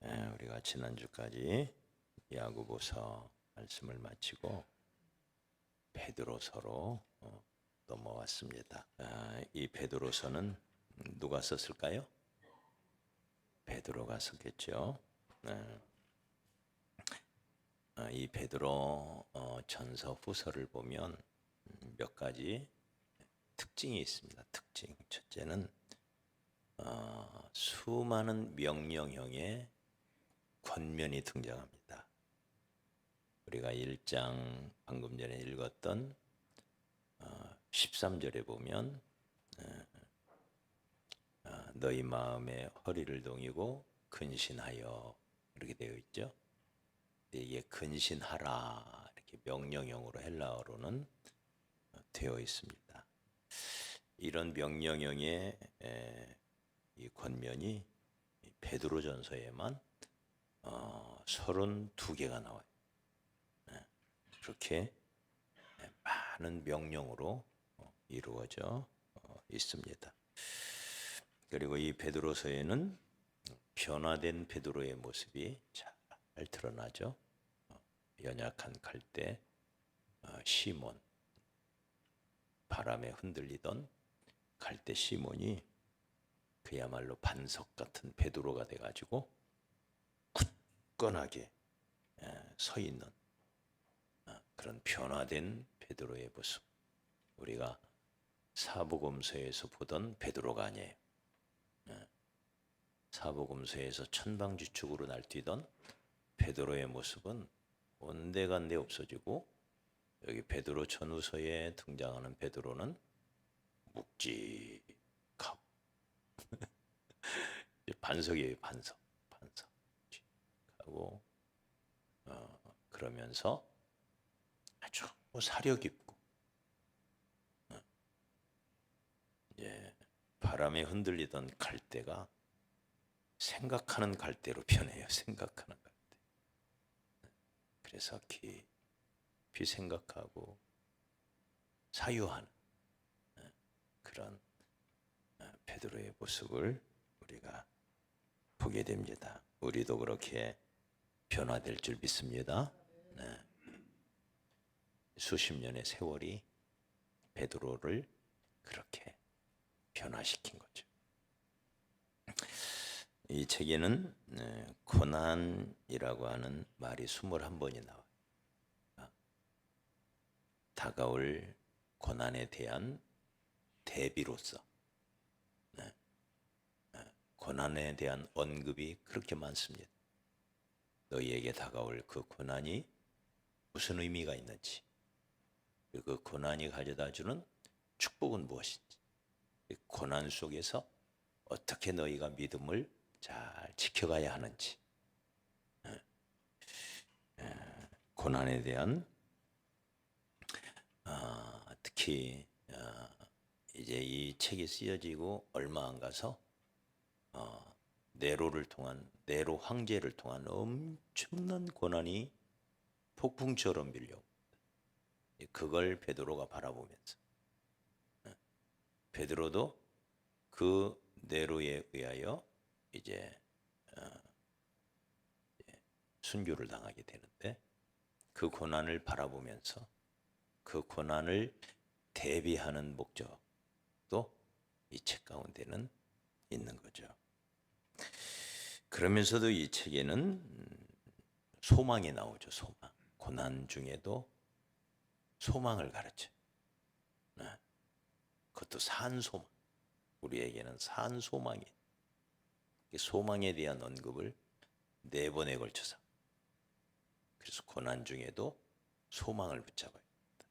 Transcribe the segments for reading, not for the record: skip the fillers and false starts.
우리가 지난주까지 야고보서 말씀을 마치고 베드로서로 넘어왔습니다. 이 베드로서는 누가 썼을까요? 베드로가 썼겠죠. 이 베드로 전서 후서를 보면 몇 가지 특징이 있습니다. 특징 첫째는 수많은 명령형의 권면이 등장합니다. 우리가 1장 방금 전에 읽었던 13절에 보면 너희 마음에 허리를 동이고 근신하여 이렇게 되어 있죠. 이게 근신하라 이렇게 명령형으로 헬라어로는 되어 있습니다. 이런 명령형의 이 권면이 베드로전서에만 32개가 나와요. 그렇게 많은 명령으로 이루어져 있습니다. 그리고 이 베드로서에는 변화된 베드로의 모습이 잘 드러나죠. 연약한 갈대 시몬, 바람에 흔들리던 갈대 시몬이 그야말로 반석 같은 베드로가 돼가지고 굳건하게 서 있는 그런 변화된 베드로의 모습. 우리가 사복음서에서 보던 베드로가 아니에요. 사복음서에서 천방지축으로 날뛰던 베드로의 모습은 온데간데 없어지고 여기 베드로 전후서에 등장하는 베드로는 묵직하고 반석이에요. 반석 하고 그러면서 아주 사려 깊고 바람에 흔들리던 갈대가 생각하는 갈대로 변해요. 생각하는 갈대. 그래서 깊이 생각하고 사유하는 그런 베드로의 모습을 우리가 보게 됩니다. 우리도 그렇게 변화될 줄 믿습니다. 수십 년의 세월이 베드로를 그렇게 변화시킨 거죠. 이 책에는 고난이라고 하는 말이 21번이 나와요. 다가올 고난에 대한 대비로서 고난에 대한 언급이 그렇게 많습니다. 너희에게 다가올 그 고난이 무슨 의미가 있는지, 그 고난이 가져다주는 축복은 무엇인지, 고난 속에서 어떻게 너희가 믿음을 잘 지켜가야 하는지, 고난에 대한 특히 이제 이 책이 쓰여지고 얼마 안 가서 네로 황제를 통한 엄청난 고난이 폭풍처럼 밀려옵니다. 그걸 베드로가 바라보면서 베드로도 그 네로에 의하여 이제 순교를 당하게 되는데 그 고난을 바라보면서 그 고난을 대비하는 목적도 이 책 가운데는 있는 거죠. 그러면서도 이 책에는 소망이 나오죠. 소망. 고난 중에도 소망을 가르쳐요. 그것도 산 소망. 우리에게는 산 소망이. 소망에 대한 언급을 4번에 걸쳐서. 그래서 고난 중에도 소망을 붙잡아야 됩니다.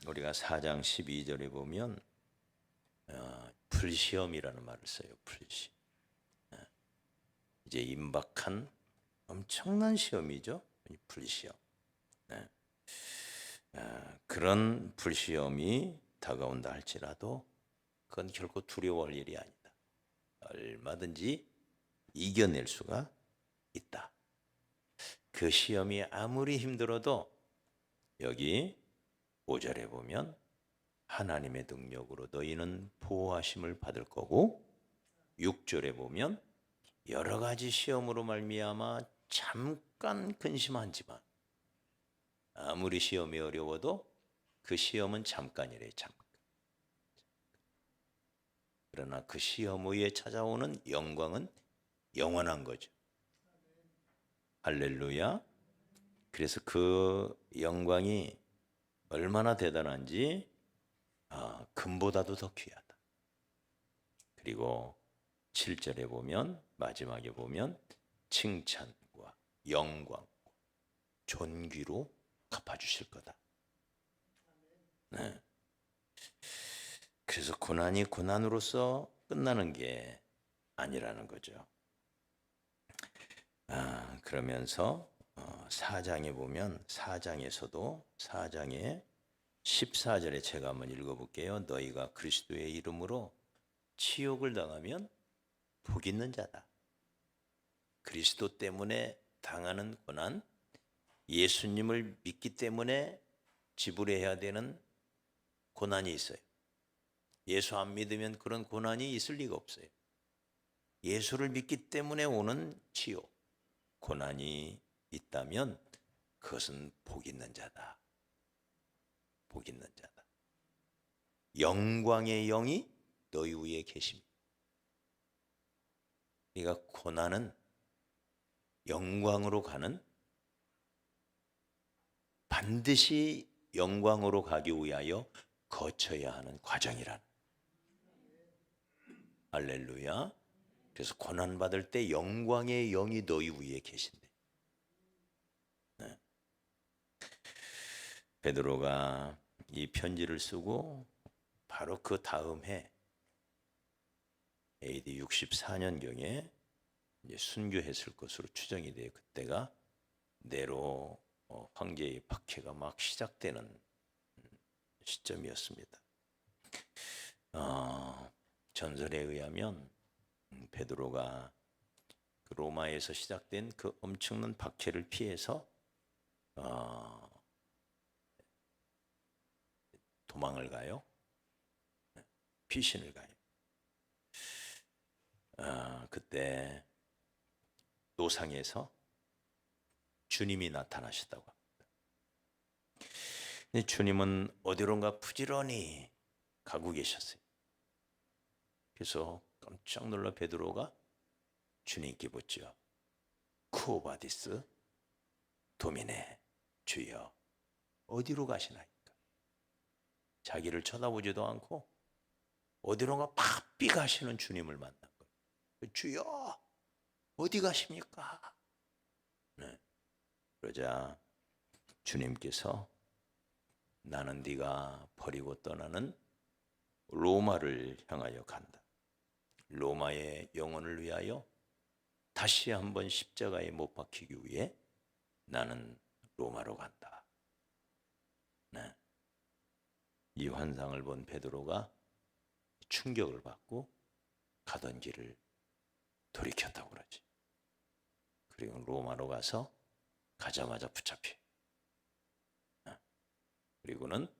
우리가 4장 12절에 보면 불시험이라는 말을 써요. 불시험. 이제 임박한 엄청난 시험이죠. 불시험. 그런 불시험이 다가온다 할지라도 그건 결코 두려워할 일이 아니다. 얼마든지 이겨낼 수가 있다. 그 시험이 아무리 힘들어도 여기 5절에 보면 하나님의 능력으로 너희는 보호하심을 받을 거고, 6절에 보면 여러 가지 시험으로 말미암아 잠깐 근심하지만, 아무리 시험이 어려워도 그 시험은 잠깐이래. 잠깐. 그러나 그 시험 후에 찾아오는 영광은 영원한 거죠. 할렐루야. 그래서 그 영광이 얼마나 대단한지 금보다도 더 귀하다. 그리고 7절에 보면, 마지막에 보면 칭찬과 영광과 존귀로 갚아주실 거다. 네. 그래서 고난이 고난으로서 끝나는 게 아니라는 거죠. 그러면서 4장에 보면, 4장에서도 4장에 14절에 제가 한번 읽어볼게요. 너희가 그리스도의 이름으로 치욕을 당하면 복 있는 자다. 그리스도 때문에 당하는 고난, 예수님을 믿기 때문에 지불해야 되는 고난이 있어요. 예수 안 믿으면 그런 고난이 있을 리가 없어요. 예수를 믿기 때문에 오는 치욕, 고난이 있다면 그것은 복 있는 자다. 복 있는 자다. 영광의 영이 너희 위에 계십니다. 그러니까 고난은 영광으로 가는, 반드시 영광으로 가기 위하여 거쳐야 하는 과정이라는. 할렐루야. 그래서 고난 받을 때 영광의 영이 너희 위에 계신대. 네. 베드로가 이 편지를 쓰고 바로 그 다음 해 AD 64년경에 순교했을 것으로 추정이 돼요. 그때가 네로 황제의 박해가 막 시작되는 시점이었습니다. 전설에 의하면 베드로가 그 로마에서 시작된 그 엄청난 박해를 피해서 도망을 가요. 피신을 가요. 그때 노상에서 주님이 나타나셨다고 합니다. 주님은 어디론가 부지런히 가고 계셨어요. 그래서 깜짝 놀라 베드로가 주님께 묻죠. 쿠오바디스 도미네, 주여 어디로 가시나이까? 자기를 쳐다보지도 않고 어디론가 바삐 가시는 주님을 만난 거예요. 주여 어디 가십니까? 네. 그러자 주님께서 나는 네가 버리고 떠나는 로마를 향하여 간다. 로마의 영혼을 위하여 다시 한번 십자가에 못 박히기 위해 나는 로마로 간다. 네. 이 환상을 본 베드로가 충격을 받고 가던 길을 돌이켰다고 그러지. 그리고 로마로 가서 가자마자 붙잡혀. 그리고는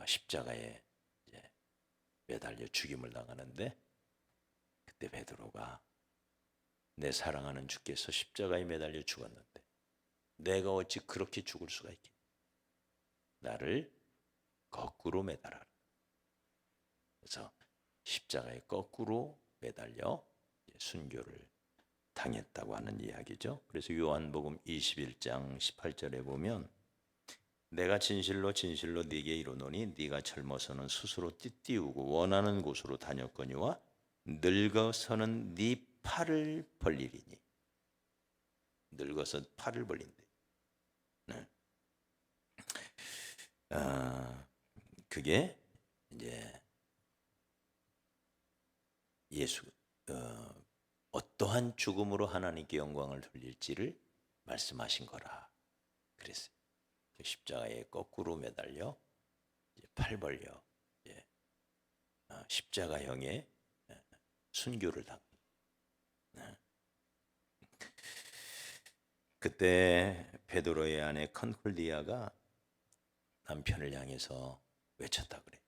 십자가에 이제 매달려 죽임을 당하는데, 그때 베드로가 내 사랑하는 주께서 십자가에 매달려 죽었는데 내가 어찌 그렇게 죽을 수가 있겠니? 나를 거꾸로 매달아라. 그래서 십자가에 거꾸로 매달려 순교를 당했다고 하는 이야기죠. 그래서 요한복음 21장 18절에 보면 내가 진실로 진실로 네게 이르노니 네가 젊어서는 스스로 띠띠우고 원하는 곳으로 다녔거니와 늙어서는 네 팔을 벌리리니. 늙어서 팔을 벌린대. 네. 그게 이제 예수 어떠한 죽음으로 하나님께 영광을 돌릴지를 말씀하신 거라 그랬어요. 십자가에 거꾸로 매달려 팔 벌려 십자가형의 순교를 당. 그때 베드로의 아내 컨콜디아가 남편을 향해서 외쳤다 그래.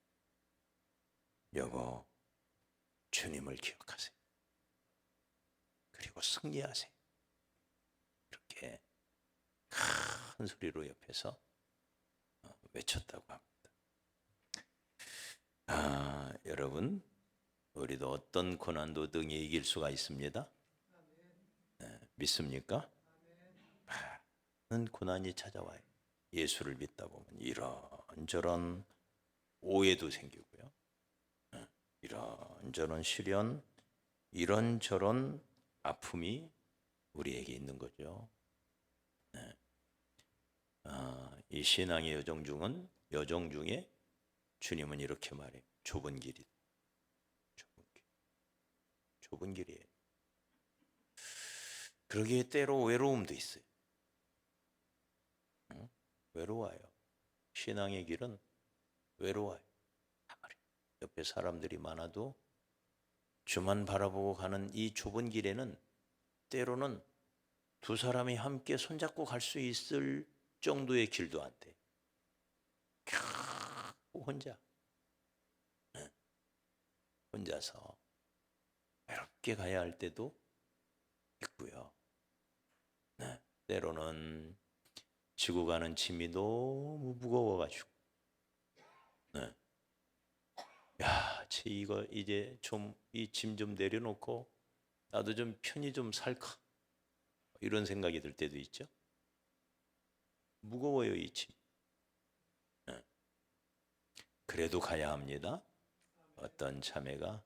여보, 주님을 기억하세요. 그리고 승리하세요. 이렇게 큰 소리로 옆에서 외쳤다고 합니다. 여러분, 우리도 어떤 고난도 능히 이길 수가 있습니다. 믿습니까? 많은 고난이 찾아와요. 예수를 믿다 보면 이런저런 오해도 생기고요. 이런저런 시련, 이런저런 아픔이 우리에게 있는 거죠. 이 신앙의 여정 중에 주님은 이렇게 말해요. 좁은 길이, 좁은 길이에요. 그러기에 때로 외로움도 있어요. 외로워요. 신앙의 길은 외로워요. 옆에 사람들이 많아도 주만 바라보고 가는 이 좁은 길에는 때로는 두 사람이 함께 손잡고 갈 수 있을 정도의 길도 안 돼. 겨우 혼자서 외롭게 가야 할 때도 있고요. 때로는 지고 가는 짐이 너무 무거워가지고, 야, 이거 이제 좀 이 짐 좀 내려놓고 나도 좀 편히 좀 살까, 이런 생각이 들 때도 있죠. 무거워요, 이 짐. 그래도 가야 합니다. 어떤 자매가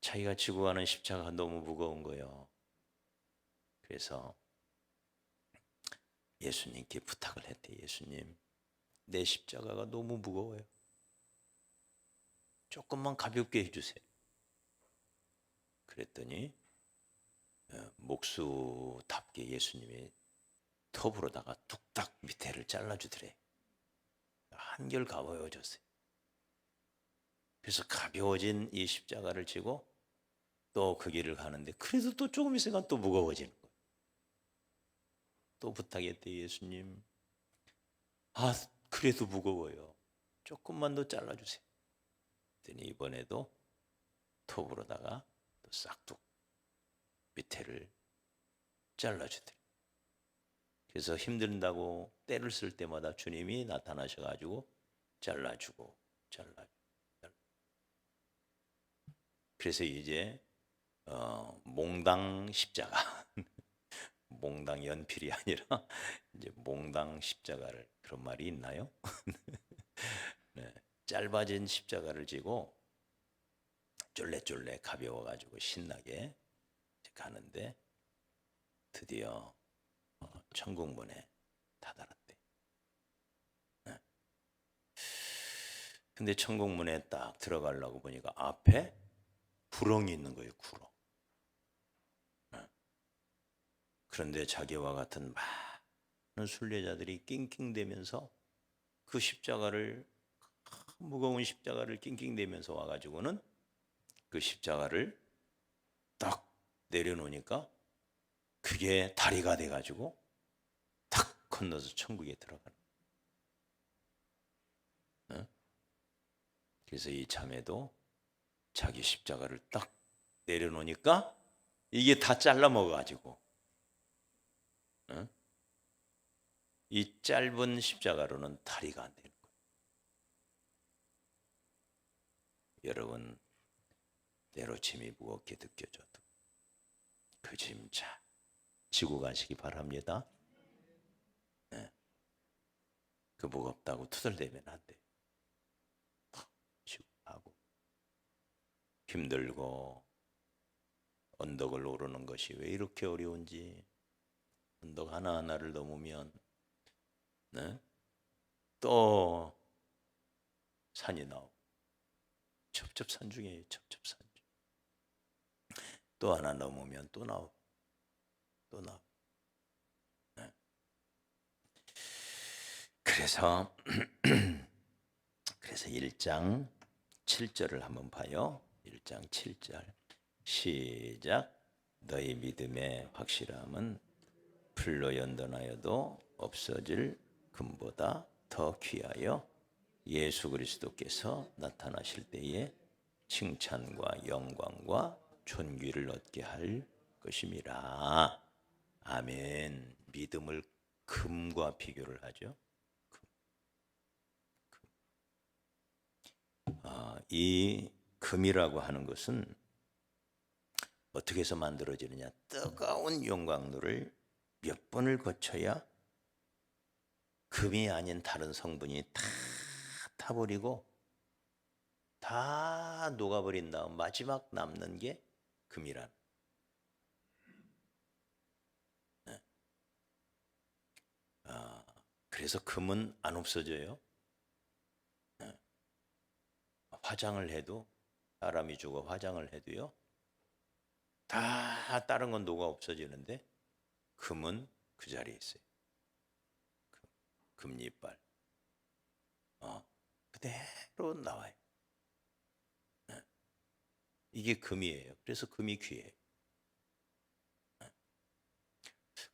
자기가 지고 가는 십자가가 너무 무거운 거예요. 그래서 예수님께 부탁을 했대. 예수님, 내 십자가가 너무 무거워요. 조금만 가볍게 해주세요. 그랬더니 목수답게 예수님이 톱으로다가 뚝딱 밑에를 잘라주더래. 한결 가벼워졌어요. 그래서 가벼워진 이 십자가를 지고 또 그 길을 가는데, 그래도 또 조금 있으니까 또 무거워지는 거예요. 또 부탁했대. 예수님, 그래도 무거워요. 조금만 더 잘라주세요. 그랬더니 이번에도 톱으로다가 또 싹둑 밑에를 잘라주더래. 그래서 힘든다고 때를 쓸 때마다 주님이 나타나셔가지고 잘라주고. 그래서 이제 몽당 십자가, 몽당 연필이 아니라 이제 몽당 십자가를, 그런 말이 있나요? 네, 짧아진 십자가를 지고 쫄래쫄래 가벼워가지고 신나게 가는데 드디어 천국문에 다다랐대. 근데 천국문에 딱 들어가려고 보니까 앞에 구렁이 있는 거예요. 구렁. 그런데 자기와 같은 많은 순례자들이 낑낑대면서 그 십자가를, 무거운 십자가를 낑낑대면서 와가지고는 그 십자가를 딱 내려놓으니까 그게 다리가 돼가지고 탁 건너서 천국에 들어가는. 그래서 이 자매도 자기 십자가를 딱 내려놓으니까 이게 다 잘라 먹어가지고 이 짧은 십자가로는 다리가 안 되는 거예요. 여러분, 때로 짐이 무겁게 느껴져도 그 짐 잘 지고 가시기 바랍니다. 그 무겁다고 투덜대면 안 돼. 지고 가고, 힘들고 언덕을 오르는 것이 왜 이렇게 어려운지, 언덕 하나하나를 넘으면 또 산이 나오고, 첩첩산 중에 첩첩산 중. 또 하나 넘으면 또 나오고, 또 나오고. 그래서 1장 7절을 한번 봐요. 1장 7절 시작. 너희 믿음의 확실함은 풀로 연단하여도 없어질 금보다 더 귀하여 예수 그리스도께서 나타나실 때에 칭찬과 영광과 존귀를 얻게 할 것임이라. 아멘. 믿음을 금과 비교를 하죠. 이 금이라고 하는 것은 어떻게 해서 만들어지느냐? 뜨거운 용광로를 몇 번을 거쳐야 금이 아닌 다른 성분이 다 타버리고 다 녹아버린 다음 마지막 남는 게 금이란. 그래서 금은 안 없어져요. 화장을 해도, 사람이 죽어 화장을 해도요, 다 다른 건 녹아 없어지는데 금은 그 자리에 있어요. 금이빨 그대로 나와요. 이게 금이에요. 그래서 금이 귀해요.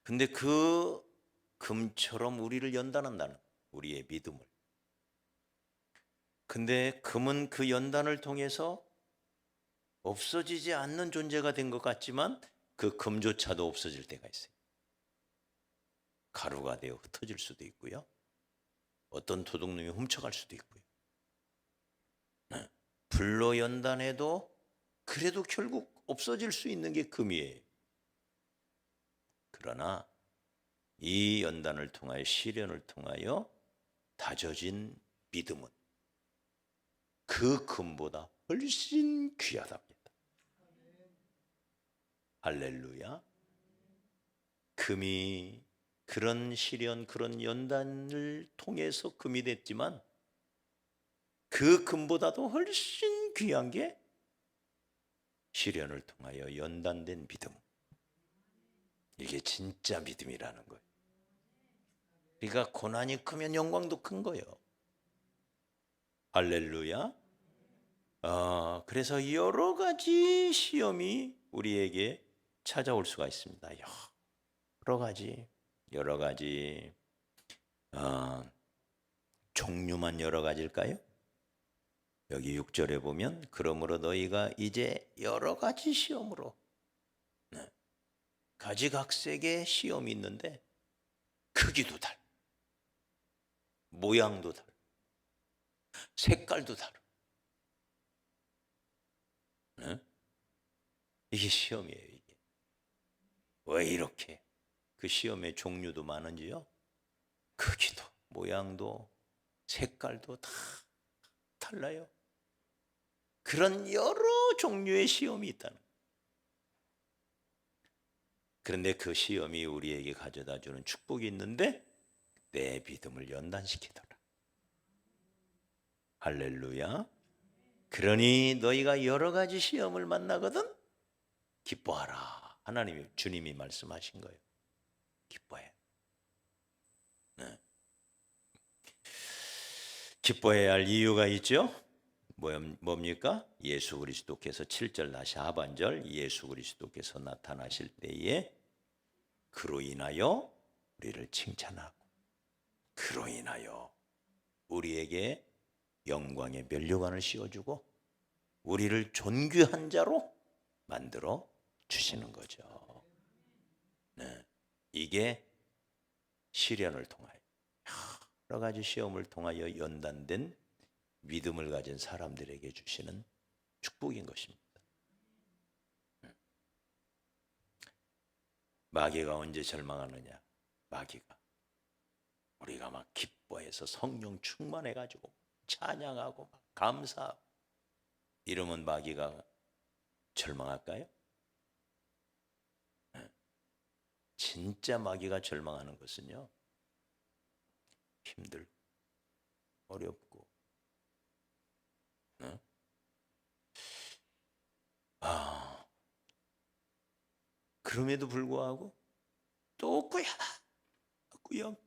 근데 그 금처럼 우리를 연단한다는, 우리의 믿음을. 근데 금은 그 연단을 통해서 없어지지 않는 존재가 된 것 같지만 그 금조차도 없어질 때가 있어요. 가루가 되어 흩어질 수도 있고요. 어떤 도둑놈이 훔쳐갈 수도 있고요. 불로 연단해도 그래도 결국 없어질 수 있는 게 금이에요. 그러나 이 연단을 통하여, 시련을 통하여 다져진 믿음은 그 금보다 훨씬 귀하답니다. 할렐루야. 금이 그런 시련, 그런 연단을 통해서 금이 됐지만 그 금보다도 훨씬 귀한 게 시련을 통하여 연단된 믿음. 이게 진짜 믿음이라는 거예요. 그러니까 고난이 크면 영광도 큰 거예요. 할렐루야. 그래서 여러 가지 시험이 우리에게 찾아올 수가 있습니다. 여러 가지 종류만 여러 가지일까요? 여기 6절에 보면 그러므로 너희가 이제 여러 가지 시험으로, 가지각색의 시험이 있는데 크기도 다르고 모양도 다르고 색깔도 다르고, 이게 시험이에요. 이게 왜 이렇게 그 시험의 종류도 많은지요? 크기도 모양도 색깔도 다 달라요. 그런 여러 종류의 시험이 있다는. 그런데 그 시험이 우리에게 가져다 주는 축복이 있는데 내 믿음을 연단시키더라. 할렐루야. 그러니 너희가 여러 가지 시험을 만나거든 기뻐하라. 하나님이, 주님이 말씀하신 거예요. 기뻐해. 기뻐해야 할 이유가 있죠. 뭡니까? 예수 그리스도께서 7절 다시 하반절, 예수 그리스도께서 나타나실 때에 그로 인하여 우리를 칭찬하고 그로 인하여 우리에게 영광의 면류관을 씌워주고 우리를 존귀한 자로 만들어 주시는 거죠. 이게 시련을 통하여, 여러 가지 시험을 통하여 연단된 믿음을 가진 사람들에게 주시는 축복인 것입니다. 마귀가 언제 절망하느냐? 마귀가 우리가 막 기뻐해서 성령 충만해가지고 찬양하고 막 감사하고 이러면 마귀가 절망할까요? 진짜 마귀가 절망하는 것은요, 힘들고 어렵고 그럼에도 불구하고 또 꾸역꾸역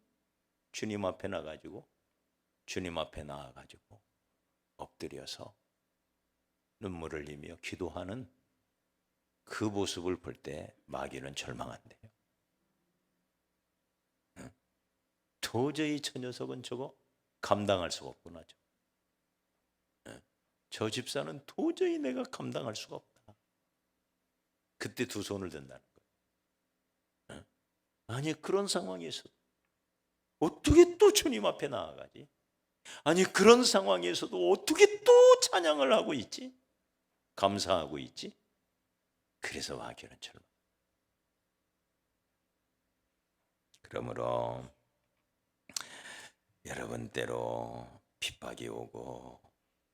주님 앞에 나가지고 주님 앞에 나와가지고 엎드려서 눈물을 흘리며 기도하는 그 모습을 볼 때 마귀는 절망한대요. 도저히 저 녀석은 저거 감당할 수가 없구나. 저 집사는 도저히 내가 감당할 수가 없다. 그때 두 손을 든다는 거예요. 아니 그런 상황에서 어떻게 또 주님 앞에 나아가지? 아니 그런 상황에서도 어떻게 또 찬양을 하고 있지? 감사하고 있지? 그래서 마귀는 절망. 그러므로 여러분 때로 핍박이 오고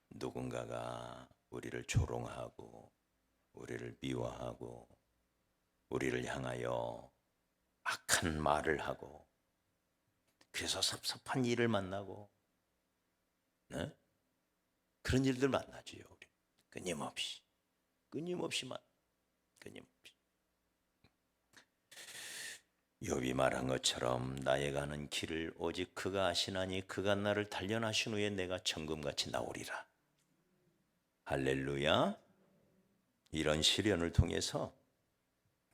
누군가가 우리를 조롱하고 우리를 미워하고 우리를 향하여 악한 말을 하고 그래서 섭섭한 일을 만나고 네? 그런 일들 만나지요. 우리 끊임없이 끊임없이. 욥이 말한 것처럼 나의 가는 길을 오직 그가 아시나니 그가 나를 단련하신 후에 내가 정금같이 나오리라. 할렐루야. 이런 시련을 통해서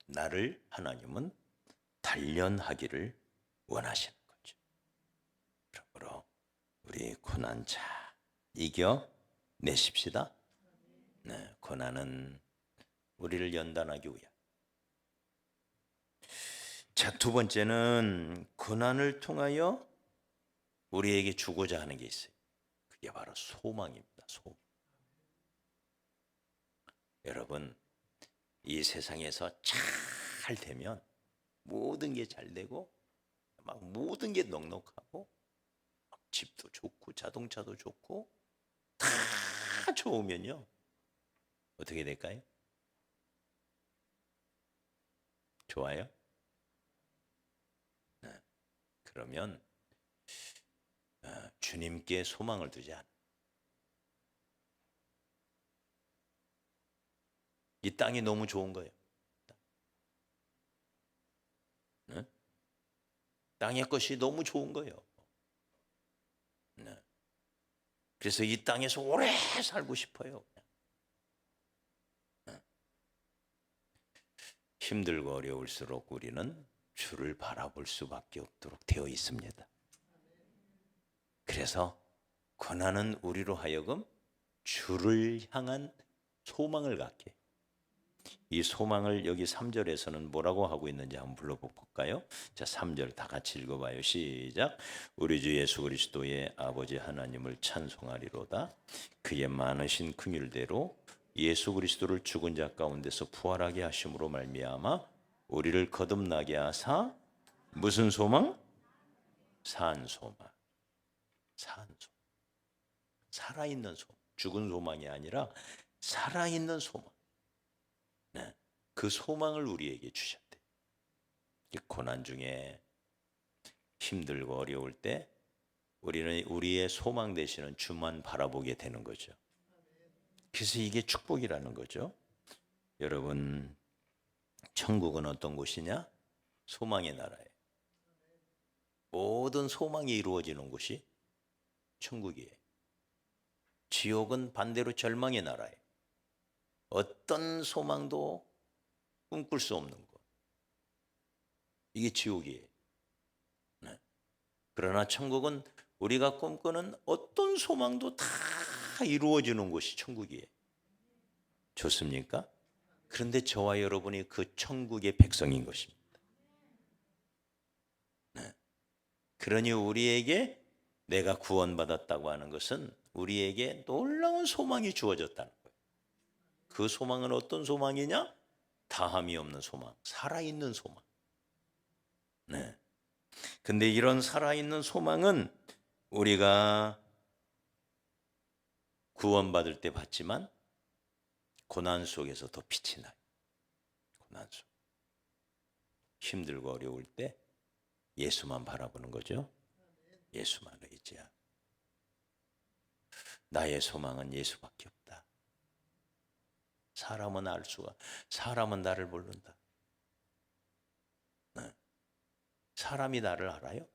나를 하나님은 단련하기를 원하시는 거죠. 그러므로 우리 고난자 이겨내십시다. 네, 고난은 우리를 연단하기 위한. 자, 두 번째는 고난을 통하여 우리에게 주고자 하는 게 있어요. 그게 바로 소망입니다. 소망. 여러분, 이 세상에서 잘 되면 모든 게 잘 되고 막 모든 게 넉넉하고 집도 좋고 자동차도 좋고 다 좋으면요 어떻게 될까요? 좋아요? 네. 그러면 주님께 소망을 두지 않아. 이 땅이 너무 좋은 거예요. 네? 땅의 것이 너무 좋은 거예요. 네. 그래서 이 땅에서 오래 살고 싶어요. 네. 힘들고 어려울수록 우리는 주를 바라볼 수밖에 없도록 되어 있습니다. 그래서 고난은 우리로 하여금 주를 향한 소망을 갖게. 이 소망을 여기 3절에서는 뭐라고 하고 있는지 한번 불러볼까요? 자, 3절 다 같이 읽어봐요. 시작. 우리 주 예수 그리스도의 아버지 하나님을 찬송하리로다. 그의 많으신 긍휼대로 예수 그리스도를 죽은 자 가운데서 부활하게 하심으로 말미암아 우리를 거듭나게 하사 무슨 소망? 산 소망. 산 소망. 살아있는 소망. 죽은 소망이 아니라 살아있는 소망. 네, 그 소망을 우리에게 주셨대. 고난 중에 힘들고 어려울 때 우리는 우리의 소망 되시는 주만 바라보게 되는 거죠. 그래서 이게 축복이라는 거죠. 여러분, 천국은 어떤 곳이냐? 소망의 나라예요. 모든 소망이 이루어지는 곳이 천국이에요. 지옥은 반대로 절망의 나라예요. 어떤 소망도 꿈꿀 수 없는 것. 이게 지옥이에요. 네. 그러나 천국은 우리가 꿈꾸는 어떤 소망도 다 이루어지는 곳이 천국이에요. 좋습니까? 그런데 저와 여러분이 그 천국의 백성인 것입니다. 네. 그러니 우리에게 내가 구원받았다고 하는 것은 우리에게 놀라운 소망이 주어졌다는 거예요. 그 소망은 어떤 소망이냐? 다함이 없는 소망, 살아있는 소망. 네. 근데 이런 살아있는 소망은 우리가 구원받을 때 받지만 고난 속에서 더 빛이 나요. 고난 속. 힘들고 어려울 때 예수만 바라보는 거죠. 예수만 의지하고. 나의 소망은 예수밖에 없다. 사람은 알 수가, 사람은 나를 모른다. 네. 사람이 나를 알아요?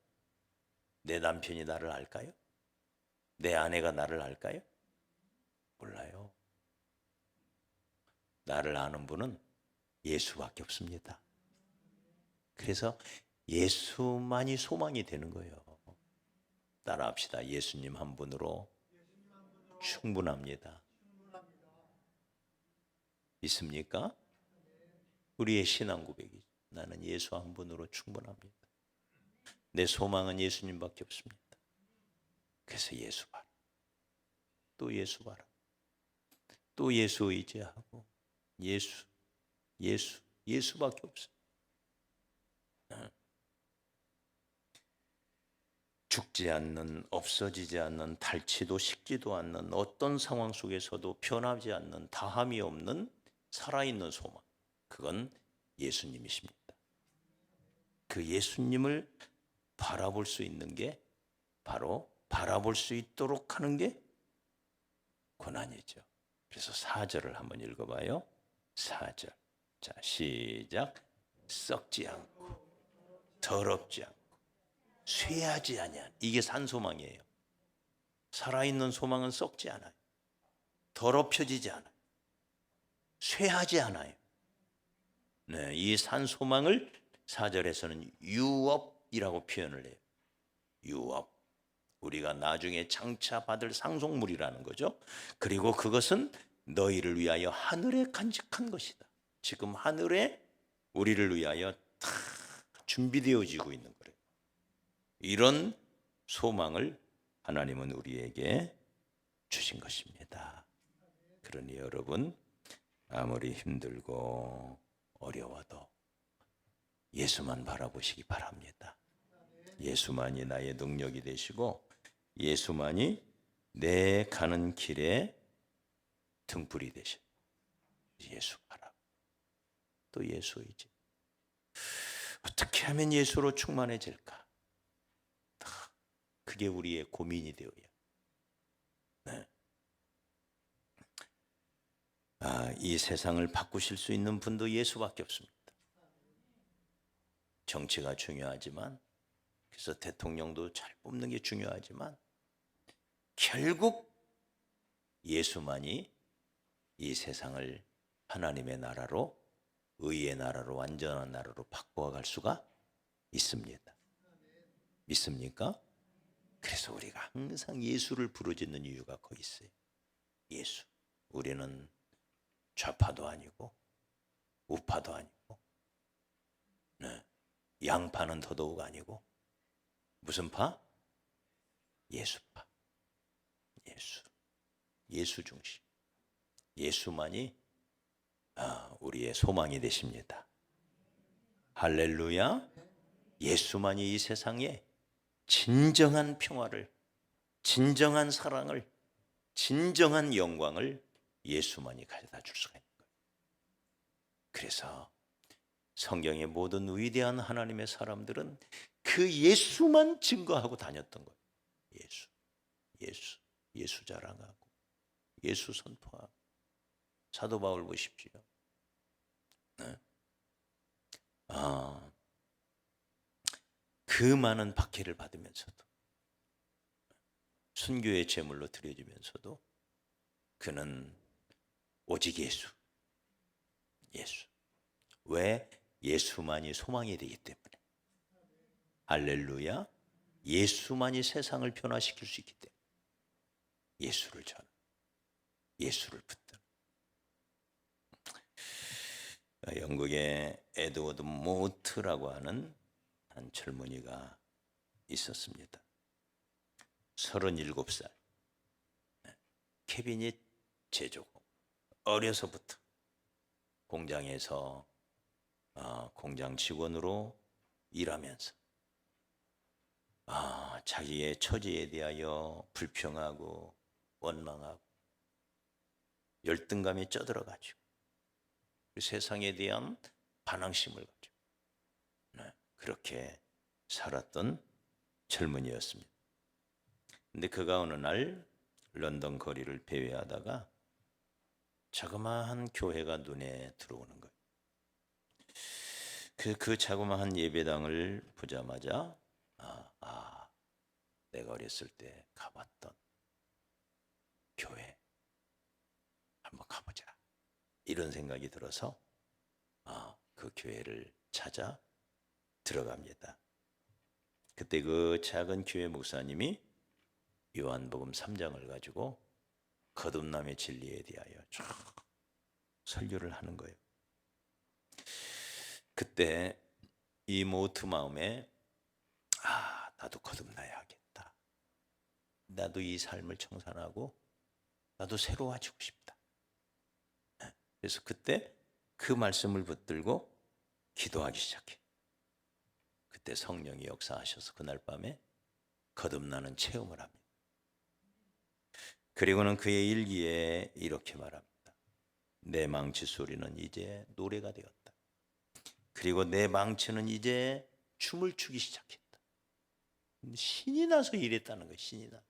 내 남편이 나를 알까요? 내 아내가 나를 알까요? 몰라요. 나를 아는 분은 예수밖에 없습니다. 그래서 예수만이 소망이 되는 거예요. 따라합시다. 예수님 한 분으로 충분합니다. 믿습니까? 우리의 신앙 고백이죠. 나는 예수 한 분으로 충분합니다. 내 소망은 예수님밖에 없습니다. 그래서 예수 바라. 또 예수 바라. 또 예수 의지하고 예수밖에 없어요. 죽지 않는, 없어지지 않는, 닳지도 식지도 않는 어떤 상황 속에서도 변하지 않는, 다함이 없는 살아있는 소망. 그건 예수님이십니다. 그 예수님을 바라볼 수 있는 게 바로 바라볼 수 있도록 하는 게 고난이죠. 그래서 4절을 한번 읽어봐요. 4절. 자, 시작. 썩지 않고 더럽지 않고 쇠하지 아니한, 이게 산 소망이에요. 살아있는 소망은 썩지 않아요. 더럽혀지지 않아요. 쇠하지 않아요. 네, 이 산 소망을 4절에서는 유업이라고 표현을 해요. 유업. 우리가 나중에 장차 받을 상속물이라는 거죠. 그리고 그것은 너희를 위하여 하늘에 간직한 것이다. 지금 하늘에 우리를 위하여 다 준비되어지고 있는 거예요. 이런 소망을 하나님은 우리에게 주신 것입니다. 그러니 여러분, 아무리 힘들고 어려워도 예수만 바라보시기 바랍니다. 예수만이 나의 능력이 되시고 예수만이 내 가는 길에 등불이 되셔. 예수 바라. 또 예수 의지. 어떻게 하면 예수로 충만해질까? 그게 우리의 고민이 되어요. 네. 이 세상을 바꾸실 수 있는 분도 예수밖에 없습니다. 정치가 중요하지만, 그래서 대통령도 잘 뽑는 게 중요하지만, 결국 예수만이 이 세상을 하나님의 나라로, 의의 나라로, 완전한 나라로 바꿔갈 수가 있습니다. 믿습니까? 그래서 우리가 항상 예수를 부르짖는 이유가 거기 있어요. 예수. 우리는 좌파도 아니고 우파도 아니고, 네. 양파는 더더욱 아니고 무슨 파? 예수파. 예수 중심. 예수만이 우리의 소망이 되십니다. 할렐루야. 예수만이 이 세상에 진정한 평화를, 진정한 사랑을, 진정한 영광을 예수만이 가져다 줄 수가 있는 거예요. 그래서 성경의 모든 위대한 하나님의 사람들은 그 예수만 증거하고 다녔던 거예요. 예수 자랑하고 예수 선포하고. 사도 바울 보십시오. 네. 그 많은 박해를 받으면서도, 순교의 제물로 드려지면서도 그는 오직 예수. 왜? 예수만이 소망이 되기 때문에. 할렐루야. 예수만이 세상을 변화시킬 수 있기 때문에 예수를 전하, 예수를 붙드는. 영국의 에드워드 모트라고 하는 한 젊은이가 있었습니다. 37살. 캐비닛 제조공. 어려서부터 공장에서 공장 직원으로 일하면서 자기의 처지에 대하여 불평하고 원망하고 열등감이 쪄들어가지고 그 세상에 대한 반항심을 가지고 그렇게 살았던 젊은이였습니다. 근데 그가 어느 날 런던 거리를 배회하다가 자그마한 교회가 눈에 들어오는 거예요. 그 자그마한 예배당을 보자마자 내가 어렸을 때 가봤던 교회 한번 가보자, 이런 생각이 들어서 그 교회를 찾아 들어갑니다. 그때 그 작은 교회 목사님이 요한복음 3장을 가지고 거듭남의 진리에 대하여 쭉 설교를 하는 거예요. 그때 이 모트 마음에 나도 거듭나야겠다. 나도 이 삶을 청산하고 나도 새로워지고 싶다. 그래서 그때 그 말씀을 붙들고 기도하기 시작해. 그때 성령이 역사하셔서 그날 밤에 거듭나는 체험을 합니다. 그리고는 그의 일기에 이렇게 말합니다. 내 망치 소리는 이제 노래가 되었다. 그리고 내 망치는 이제 춤을 추기 시작했다. 신이 나서 이랬다는 거예요. 신이 나.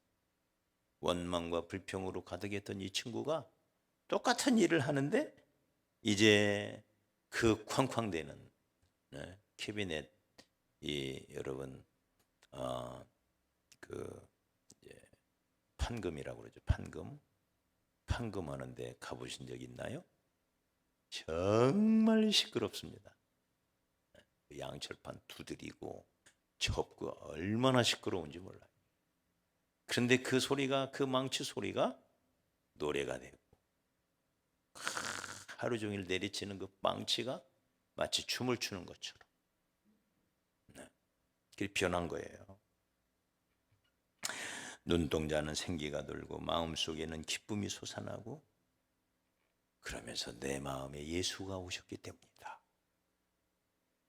원망과 불평으로 가득했던 이 친구가 똑같은 일을 하는데 이제 그 쾅쾅대는 캐비넷 여러분 판금이라고 그러죠. 판금하는데 가보신 적 있나요? 정말 시끄럽습니다. 양철판 두드리고 접고 얼마나 시끄러운지 몰라요. 그런데 그 소리가, 그 망치 소리가 노래가 되고 하루 종일 내리치는 그 망치가 마치 춤을 추는 것처럼 그렇게 변한 거예요. 눈동자는 생기가 돌고 마음속에는 기쁨이 솟아나고 그러면서 내 마음에 예수가 오셨기 때문이다.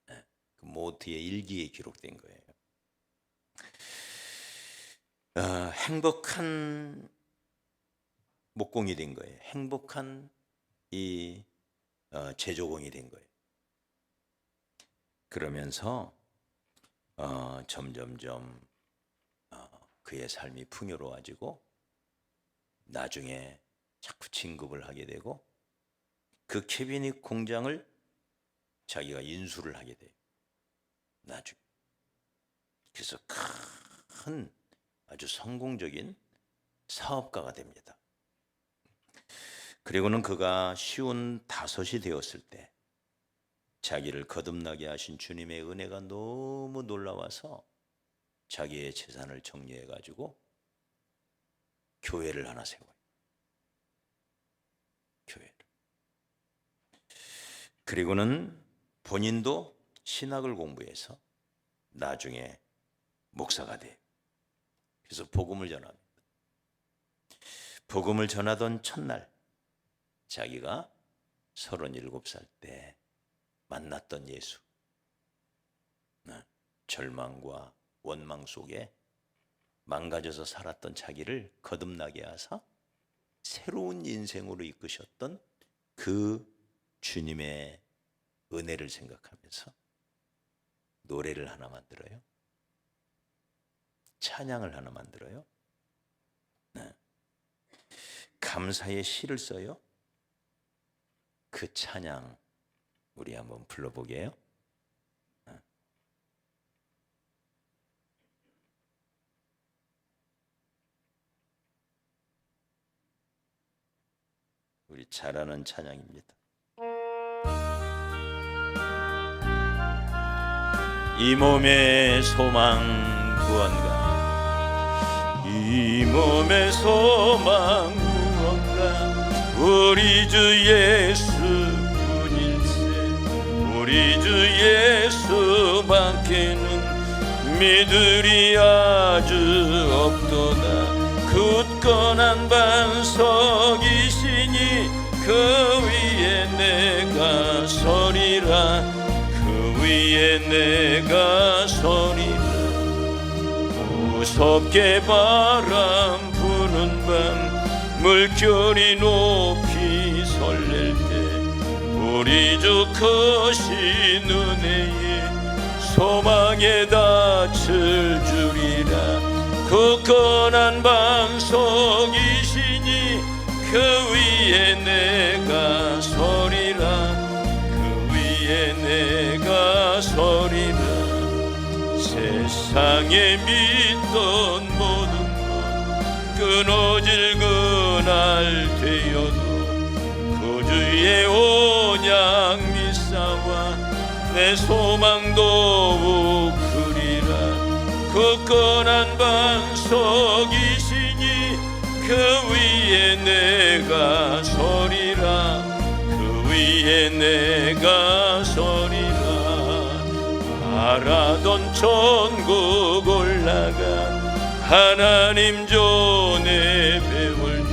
그 모트의 일기에 기록된 거예요. 행복한 목공이 된 거예요. 행복한 이 제조공이 된 거예요. 그러면서 점점점 그의 삶이 풍요로워지고 나중에 자꾸 진급을 하게 되고 그 캐비닛 공장을 자기가 인수를 하게 돼요. 나중에. 그래서 큰 아주 성공적인 사업가가 됩니다. 그리고는 그가 55이 되었을 때 자기를 거듭나게 하신 주님의 은혜가 너무 놀라워서 자기의 재산을 정리해 가지고 교회를 하나 세워요. 교회를. 그리고는 본인도 신학을 공부해서 나중에 목사가 돼요. 그래서 복음을 전합니다. 복음을 전하던 첫날 자기가 37살 때 만났던 예수, 절망과 원망 속에 망가져서 살았던 자기를 거듭나게 하사 새로운 인생으로 이끄셨던 그 주님의 은혜를 생각하면서 노래를 하나 만들어요. 찬양을 하나 만들어요. 감사의 시를 써요. 그 찬양 우리 한번 불러보게요. 우리 잘 아는 찬양입니다. 이 몸의 소망 무언가, 이 몸의 소망 무언가, 우리 주 예수뿐일세. 우리 주 예수밖에는 믿으리 아주 없도다. 굳건한 반석이시니 그 위에 내가 서리라. 그 위에 내가 서리라. 무섭게 바람 부는 밤 물결이 높이 설렐 때 우리 주 크신 은혜에 소망에 닿을 줄이라. 굳건한 반석이시니 그 위에 내가 서리라. 그 위에 내가 서리라. 세상에 믿던 모든 것 끊어질 그날 되어도 구주의 온양 미사와 내 소망도 우크리라. 굳건한 반석이시니 그 위에 내가 서리라. 그 위에 내가 서리라. 바라던 천국 올라가 하나님 존에 배울 때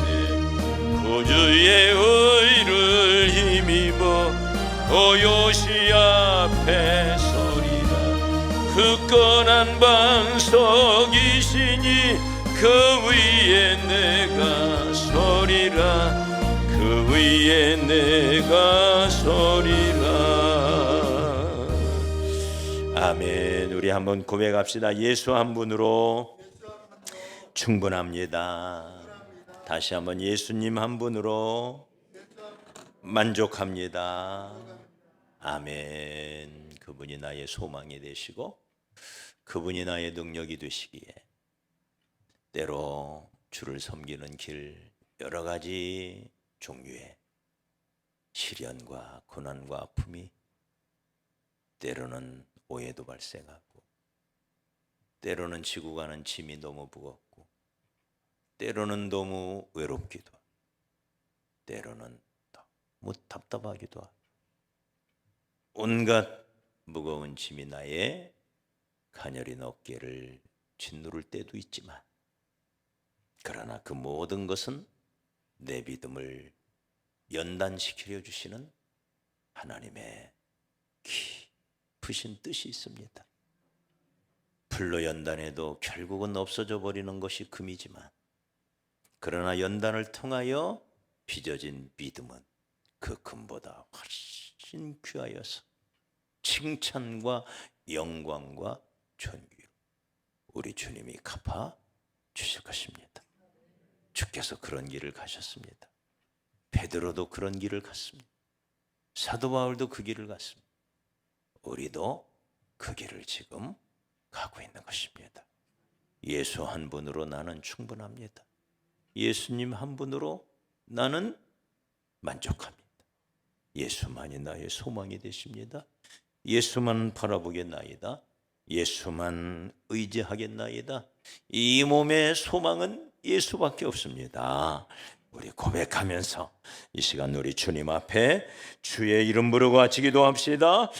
구주의 의를 힘입어 오요시 앞에 서리라. 굳건한 반석이시니 그 위에 내가 서리라. 그 위에 내가 서리라. 아멘. 우리 한번 고백합시다. 예수 한 분으로 충분합니다. 다시 한번 예수님 한 분으로 만족합니다. 아멘. 그분이 나의 소망이 되시고 그분이 나의 능력이 되시기에 때로 주를 섬기는 길 여러 가지 종류의 시련과 고난과 아픔이 때로는 오해도 발생하고 때로는 지고 가는 짐이 너무 무겁고 때로는 너무 외롭기도 하고 때로는 너무 답답하기도 하고 온갖 무거운 짐이 나의 가녀린 어깨를 짓누를 때도 있지만 그러나 그 모든 것은 내 믿음을 연단시키려 주시는 하나님의 깊으신 뜻이 있습니다. 불로 연단해도 결국은 없어져 버리는 것이 금이지만 그러나 연단을 통하여 빚어진 믿음은 그 금보다 훨씬 귀하여서 칭찬과 영광과 존귀로 우리 주님이 갚아 주실 것입니다. 주께서 그런 길을 가셨습니다. 베드로도 그런 길을 갔습니다. 사도 바울도 그 길을 갔습니다. 우리도 그 길을 지금 가고 있는 것입니다. 예수 한 분으로 나는 충분합니다. 예수님 한 분으로 나는 만족합니다. 예수만이 나의 소망이 되십니다. 예수만 바라보겠나이다. 예수만 의지하겠나이다. 이 몸의 소망은 예수밖에 없습니다. 우리 고백하면서 이 시간 우리 주님 앞에 주의 이름 부르고 같이 기도합시다.